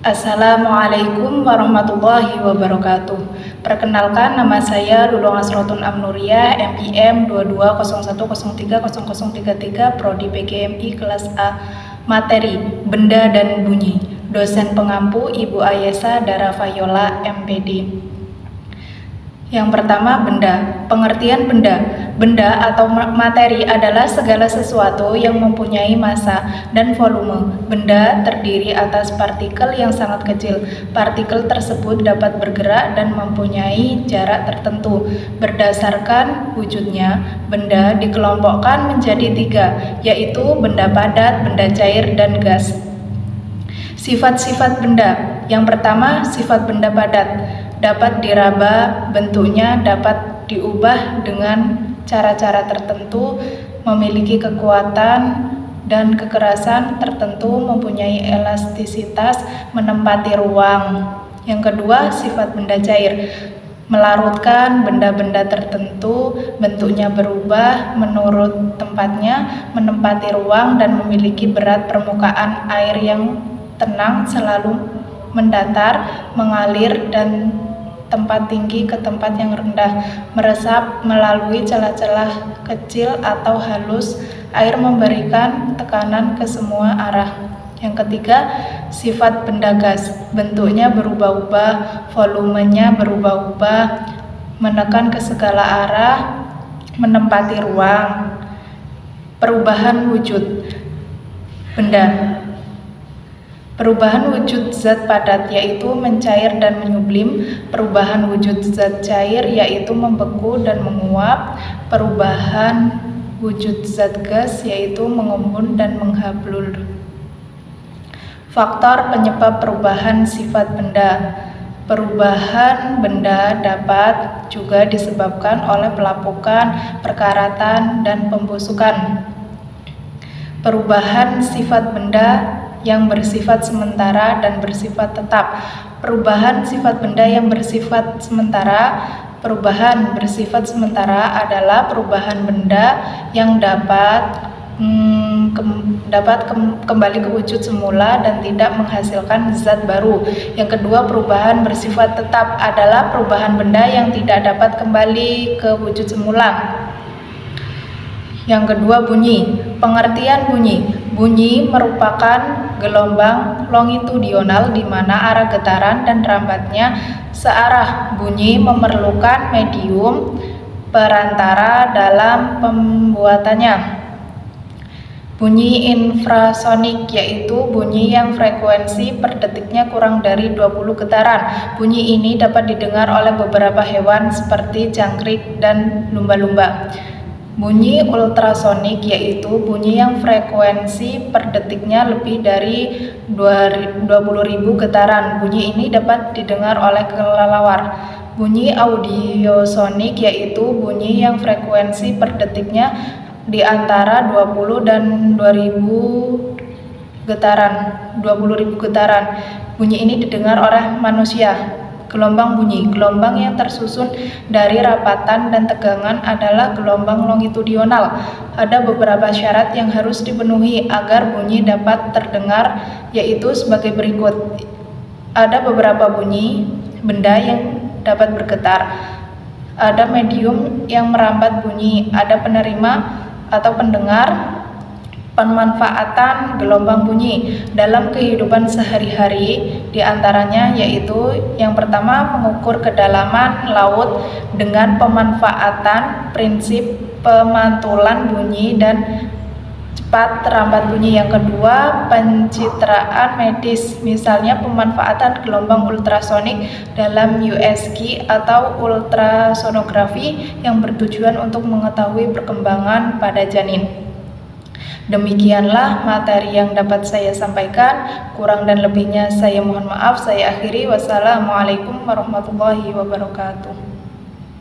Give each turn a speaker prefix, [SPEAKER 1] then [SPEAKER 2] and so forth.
[SPEAKER 1] Assalamualaikum warahmatullahi wabarakatuh. Perkenalkan, nama saya Lulung Asrotun Amnuria, MIM 2201030033, Prodi PGMI kelas A. Materi Benda dan Bunyi. Dosen pengampu Ibu Ayesa Dara Fayola, MPD. Yang pertama, benda. Pengertian benda. Benda atau materi adalah segala sesuatu yang mempunyai massa dan volume. Benda terdiri atas partikel yang sangat kecil. Partikel tersebut dapat bergerak dan mempunyai jarak tertentu. Berdasarkan wujudnya, benda dikelompokkan menjadi 3, yaitu benda padat, benda cair, dan gas. Sifat-sifat benda. Yang pertama, sifat benda padat. Dapat diraba, bentuknya dapat diubah dengan cara-cara tertentu, memiliki kekuatan dan kekerasan tertentu, mempunyai elastisitas, menempati ruang. Yang kedua, sifat benda cair. Melarutkan benda-benda tertentu, bentuknya berubah menurut tempatnya, menempati ruang, dan memiliki berat permukaan air yang tenang, selalu mendatar, mengalir, dan tempat tinggi ke tempat yang rendah, meresap melalui celah-celah kecil atau halus. Air memberikan tekanan ke semua arah. Yang ketiga, sifat benda gas. Bentuknya berubah-ubah, volumenya berubah-ubah, menekan ke segala arah, menempati ruang. Perubahan wujud benda. Perubahan wujud zat padat yaitu mencair dan menyublim. Perubahan wujud zat cair yaitu membeku dan menguap. Perubahan wujud zat gas yaitu mengembun dan menghablur. Faktor penyebab perubahan sifat benda. Perubahan benda dapat juga disebabkan oleh pelapukan, perkaratan, dan pembusukan. Perubahan sifat benda yang bersifat sementara dan bersifat tetap. Perubahan sifat benda yang bersifat sementara. Perubahan bersifat sementara adalah perubahan benda yang dapat kembali ke wujud semula dan tidak menghasilkan zat baru. Yang kedua, perubahan bersifat tetap adalah perubahan benda yang tidak dapat kembali ke wujud semula. Yang kedua, bunyi. Pengertian bunyi. Bunyi merupakan gelombang longitudinal di mana arah getaran dan rambatnya searah. Bunyi memerlukan medium perantara dalam pembuatannya. Bunyi infrasonik yaitu bunyi yang frekuensi per detiknya kurang dari 20 getaran. Bunyi ini dapat didengar oleh beberapa hewan seperti jangkrik dan lumba-lumba. Bunyi ultrasonik yaitu bunyi yang frekuensi per detiknya lebih dari 20.000 getaran. Bunyi ini dapat didengar oleh kelelawar. Bunyi audiosonik yaitu bunyi yang frekuensi per detiknya di antara 20 dan 20.000 getaran. Bunyi ini didengar oleh manusia. Gelombang bunyi. Gelombang yang tersusun dari rapatan dan tegangan adalah gelombang longitudinal. Ada beberapa syarat yang harus dipenuhi agar bunyi dapat terdengar, yaitu sebagai berikut. Ada beberapa bunyi benda yang dapat bergetar. Ada medium yang merambat bunyi. Ada penerima atau pendengar. Pemanfaatan gelombang bunyi dalam kehidupan sehari-hari diantaranya yaitu yang pertama, mengukur kedalaman laut dengan pemanfaatan prinsip pemantulan bunyi dan cepat terambat bunyi. Yang kedua, pencitraan medis, misalnya pemanfaatan gelombang ultrasonik dalam USG atau ultrasonografi yang bertujuan untuk mengetahui perkembangan pada janin. Demikianlah materi yang dapat saya sampaikan. Kurang dan lebihnya saya mohon maaf. Saya akhiri. Wassalamualaikum warahmatullahi wabarakatuh.